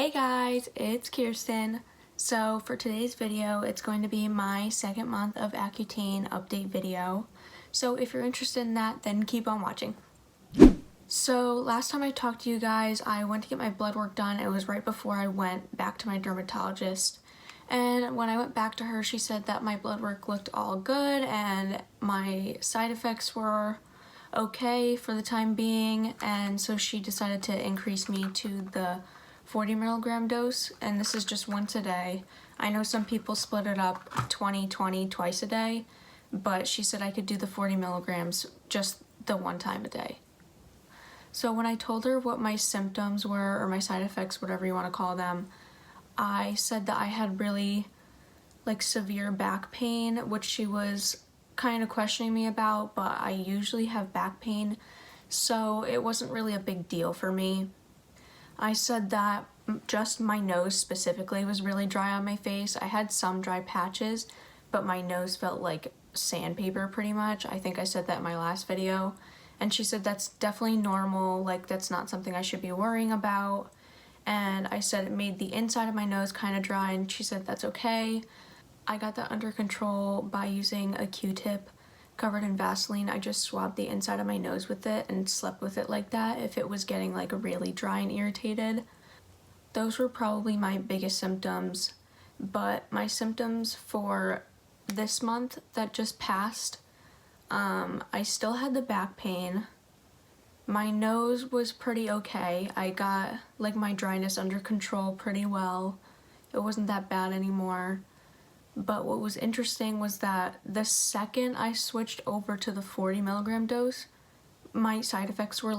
Hey guys, it's Kirsten. So for today's video, it's going to be my second month of Accutane update video. So if you're interested in that, then keep on watching. So last time I talked to you guys, I went to get my blood work done. It was right before I went back to my dermatologist. And when I went back to her, she said that my blood work looked all good and my side effects were okay for the time being. And so she decided to increase me to the 40 milligram dose, and this is just once a day. I know some people split it up 20-20 twice a day, but she said I could do the 40 milligrams just the one time a day. So when I told her what my symptoms were, or my side effects, whatever you want to call them, I said that I had really severe back pain, which she was kind of questioning me about, but I usually have back pain, so it wasn't really a big deal for me. I said that just my nose specifically was really dry on my face. I had some dry patches, but my nose felt like sandpaper pretty much. I think I said that in my last video. And she said that's definitely normal, that's not something I should be worrying about. And I said it made the inside of my nose kind of dry, and she said that's okay. I got that under control by using a Q-tip covered in Vaseline. I just swabbed the inside of my nose with it and slept with it like that if it was getting really dry and irritated. Those were probably my biggest symptoms, but my symptoms for this month that just passed, I still had the back pain. My nose was pretty okay. I got my dryness under control pretty well. It wasn't that bad anymore. But what was interesting was that the second I switched over to the 40 milligram dose, my side effects were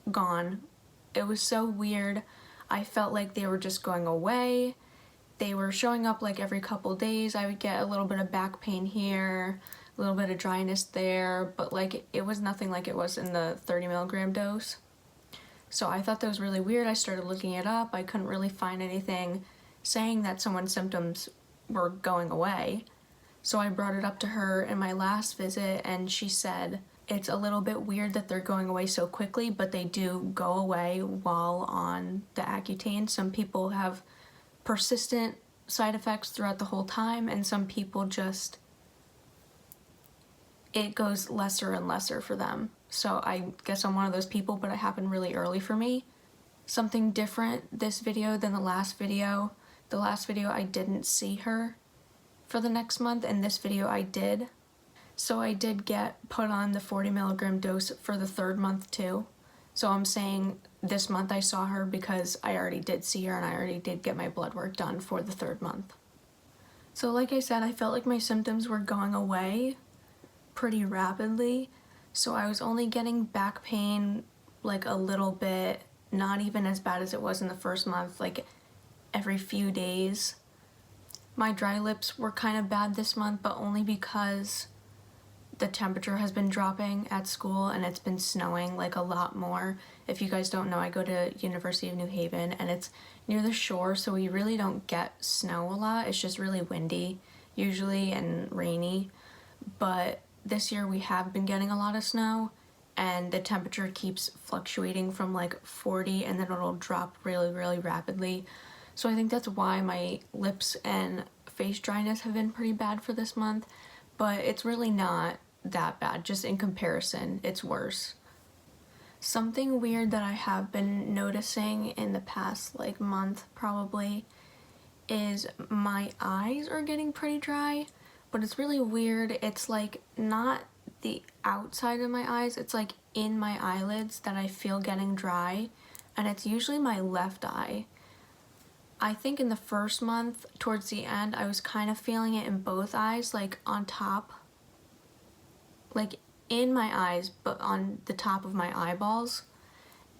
gone. It was so weird. I felt like they were just going away. They were showing up every couple days. I would get a little bit of back pain here, a little bit of dryness there, but it was nothing like it was in the 30 milligram dose. So I thought that was really weird. I started looking it up. I couldn't really find anything saying that someone's symptoms were going away. So I brought it up to her in my last visit, and she said it's a little bit weird that they're going away so quickly, but they do go away while on the Accutane. Some people have persistent side effects throughout the whole time, and some people just, it goes lesser and lesser for them. So I guess I'm one of those people, but it happened really early for me. Something different this video than the last video. The last video I didn't see her for the next month, and this video I did. So I did get put on the 40 milligram dose for the third month too. So I'm saying this month I saw her because I already did see her and I already did get my blood work done for the third month. So like I said, I felt like my symptoms were going away pretty rapidly. So I was only getting back pain a little bit, not even as bad as it was in the first month, every few days. My dry lips were kind of bad this month, but only because the temperature has been dropping at school and it's been snowing a lot more. If you guys don't know, I go to University of New Haven and it's near the shore, so we really don't get snow a lot. It's just really windy usually and rainy. But this year we have been getting a lot of snow, and the temperature keeps fluctuating from 40 and then it'll drop really, really rapidly. So I think that's why my lips and face dryness have been pretty bad for this month, but it's really not that bad. Just in comparison, it's worse. Something weird that I have been noticing in the past month probably is my eyes are getting pretty dry, but it's really weird. It's not the outside of my eyes, it's in my eyelids that I feel getting dry, and it's usually my left eye. I think in the first month, towards the end, I was kind of feeling it in both eyes, on top, in my eyes, but on the top of my eyeballs.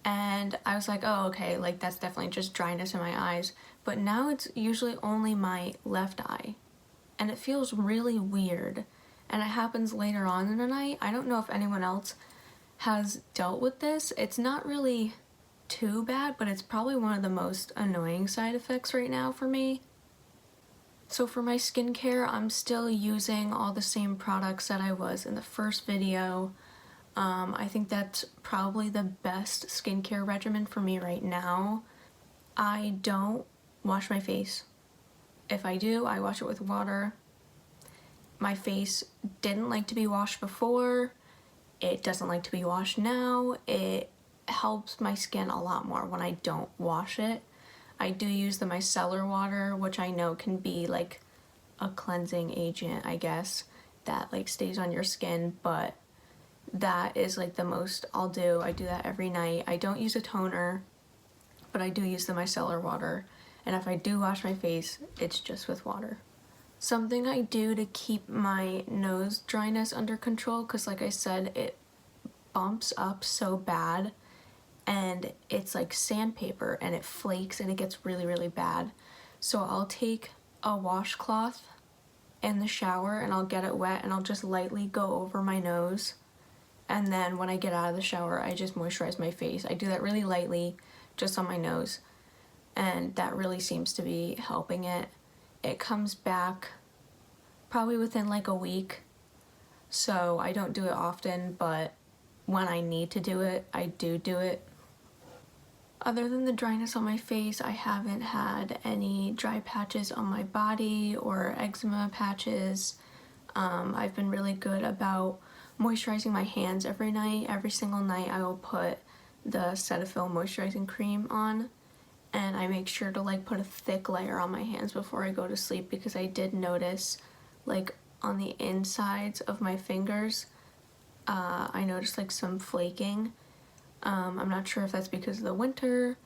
And I was oh, okay, that's definitely just dryness in my eyes. But now it's usually only my left eye. And it feels really weird. And it happens later on in the night. I don't know if anyone else has dealt with this. It's not really too bad, but it's probably one of the most annoying side effects right now for me. So for my skincare, I'm still using all the same products that I was in the first video. I think that's probably the best skincare regimen for me right now. I don't wash my face. If I do, I wash it with water. My face didn't like to be washed before. It doesn't like to be washed now. It helps my skin a lot more when I don't wash it. I do use the micellar water, which I know can be like a cleansing agent, I guess, that like stays on your skin, but that is like the most I'll do. I do that every night. I don't use a toner, but I do use the micellar water. And if I do wash my face, it's just with water. Something I do to keep my nose dryness under control, because like I said, it bumps up so bad and it's like sandpaper and it flakes and it gets really, really bad. So I'll take a washcloth in the shower and I'll get it wet and I'll just lightly go over my nose. And then when I get out of the shower, I just moisturize my face. I do that really lightly, just on my nose. And that really seems to be helping it. It comes back probably within like a week. So I don't do it often, but when I need to do it, I do it. Other than the dryness on my face, I haven't had any dry patches on my body or eczema patches. I've been really good about moisturizing my hands every night. Every single night I will put the Cetaphil moisturizing cream on, and I make sure to like put a thick layer on my hands before I go to sleep, because I did notice like on the insides of my fingers, I noticed like some flaking. I'm not sure if that's because of the winter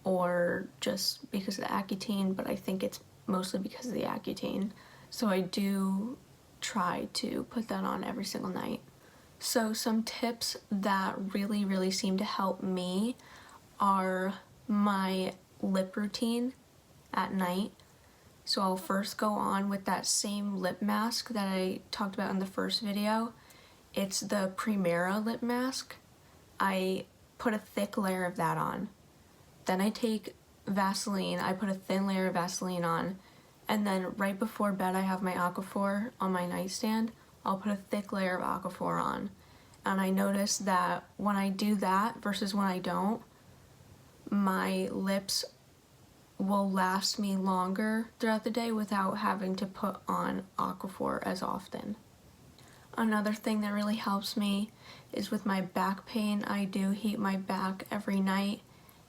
or just because of the Accutane, but I think it's mostly because of the Accutane. So I do try to put that on every single night. So some tips that really, really seem to help me are my lip routine at night. So I'll first go on with that same lip mask that I talked about in the first video. It's the Primera lip mask. I put a thick layer of that on. Then I take Vaseline, I put a thin layer of Vaseline on, and then right before bed I have my Aquaphor on my nightstand. I'll put a thick layer of Aquaphor on. And I notice that when I do that versus when I don't, my lips will last me longer throughout the day without having to put on Aquaphor as often. Another thing that really helps me is with my back pain. I do heat my back every night,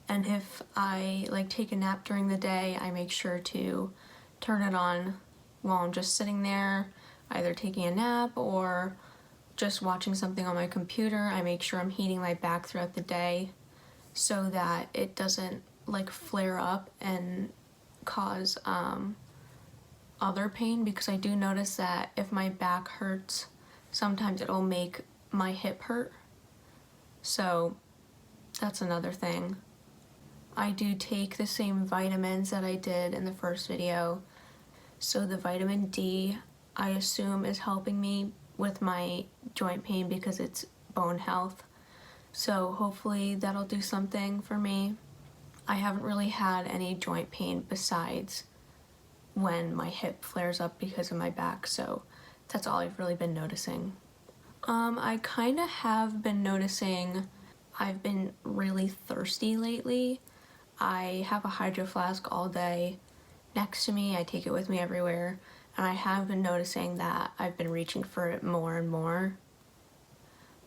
and if I like take a nap during the day, I make sure to turn it on while I'm just sitting there, either taking a nap or just watching something on my computer. I make sure I'm heating my back throughout the day so that it doesn't like flare up and cause other pain, because I do notice that if my back hurts, sometimes it'll make my hip hurt. So that's another thing. I do take the same vitamins that I did in the first video. So the vitamin D, I assume, is helping me with my joint pain because it's bone health. So hopefully that'll do something for me. I haven't really had any joint pain besides when my hip flares up because of my back, so that's all I've really been noticing. I kind of have been noticing I've been really thirsty lately. I have a hydro flask all day next to me. I take it with me everywhere, and I have been noticing that I've been reaching for it more and more.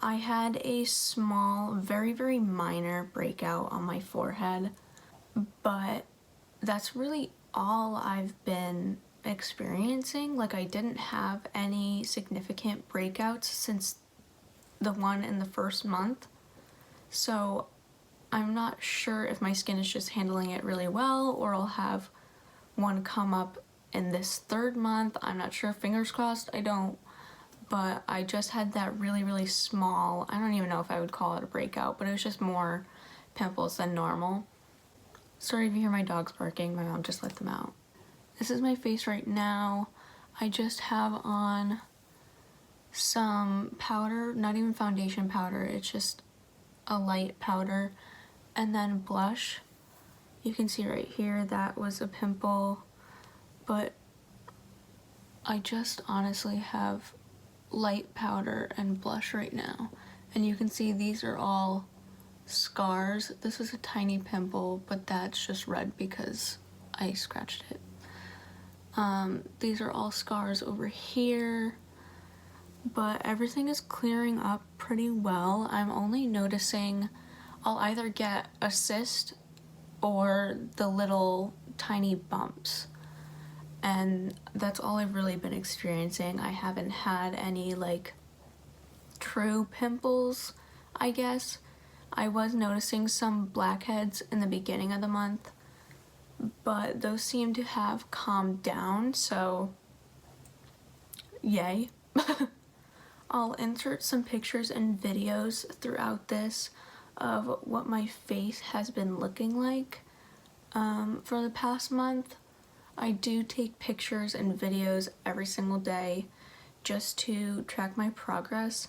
I had a small, very, very minor breakout on my forehead, but that's really all I've been experiencing. Like, I didn't have any significant breakouts since the one in the first month, so I'm not sure if my skin is just handling it really well, or I'll have one come up in this third month. I'm not sure, fingers crossed I don't, but I just had that really, really small, I don't even know if I would call it a breakout, but it was just more pimples than normal. Sorry if you hear my dogs barking, my mom just let them out. This is my face right now. I just have on some powder, not even foundation powder, it's just a light powder, and then blush. You can see right here that was a pimple, but I just honestly have light powder and blush right now. And you can see these are all scars. This is a tiny pimple, but that's just red because I scratched it. These are all scars over here, but everything is clearing up pretty well. I'm only noticing I'll either get a cyst or the little tiny bumps, and that's all I've really been experiencing. I haven't had any like true pimples, I guess. I was noticing some blackheads in the beginning of the month, but those seem to have calmed down, so yay. I'll insert some pictures and videos throughout this of what my face has been looking like for the past month. I do take pictures and videos every single day just to track my progress.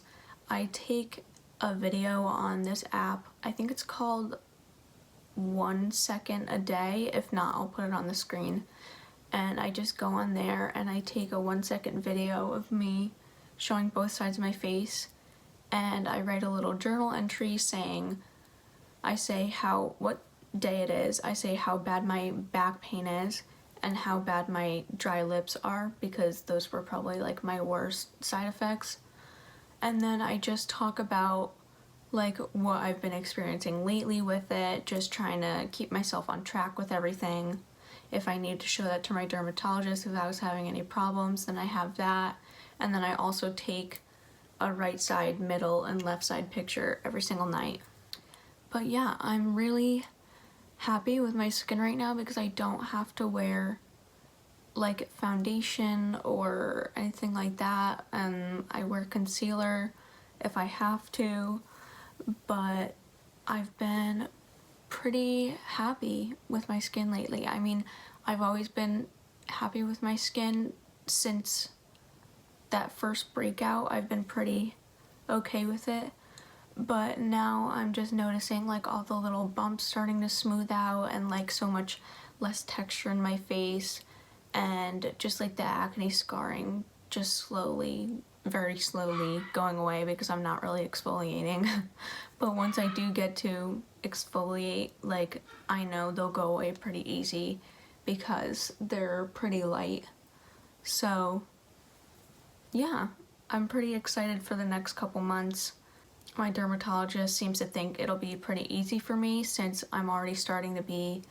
I take a video on this app. I think it's called 1 second a day. If not, I'll put it on the screen. And I just go on there and I take a 1 second video of me showing both sides of my face, and I write a little journal entry saying, I say what day it is, I say how bad my back pain is and how bad my dry lips are, because those were probably like my worst side effects. And then I just talk about like what I've been experiencing lately with it, just trying to keep myself on track with everything. If I need to show that to my dermatologist if I was having any problems, then I have that. And then I also take a right side, middle, and left side picture every single night. But yeah, I'm really happy with my skin right now because I don't have to wear like foundation or anything like that, and I wear concealer if I have to, but I've been pretty happy with my skin lately. I mean, I've always been happy with my skin since that first breakout. I've been pretty okay with it, but now I'm just noticing like all the little bumps starting to smooth out and like so much less texture in my face, and just like the acne scarring just slowly, very slowly going away because I'm not really exfoliating. But once I do get to exfoliate, like I know they'll go away pretty easy because they're pretty light. So yeah, I'm pretty excited for the next couple months. My dermatologist seems to think it'll be pretty easy for me since I'm already starting to be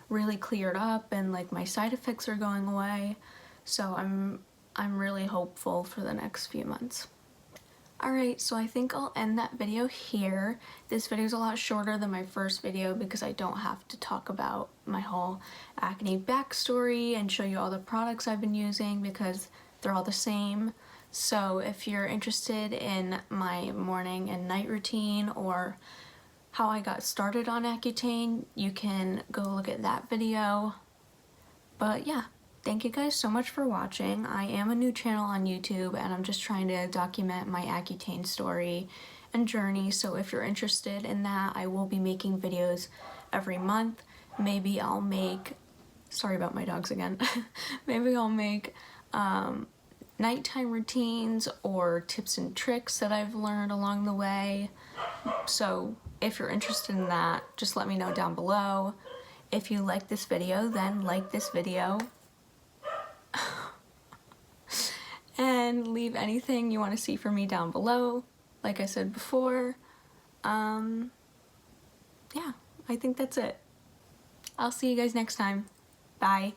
really cleared up and like my side effects are going away. So I'm really hopeful for the next few months. Alright, so I think I'll end that video here. This video is a lot shorter than my first video because I don't have to talk about my whole acne backstory and show you all the products I've been using because they're all the same. So if you're interested in my morning and night routine or how I got started on Accutane, you can go look at that video. But yeah, thank you guys so much for watching. I am a new channel on YouTube and I'm just trying to document my Accutane story and journey, so if you're interested in that, I will be making videos every month. Maybe I'll make, sorry about my dogs again, maybe I'll make nighttime routines or tips and tricks that I've learned along the way. So if you're interested in that, just let me know down below. If you like this video, then like this video. And leave anything you want to see from me down below. Like I said before, yeah, I think that's it. I'll see you guys next time. Bye.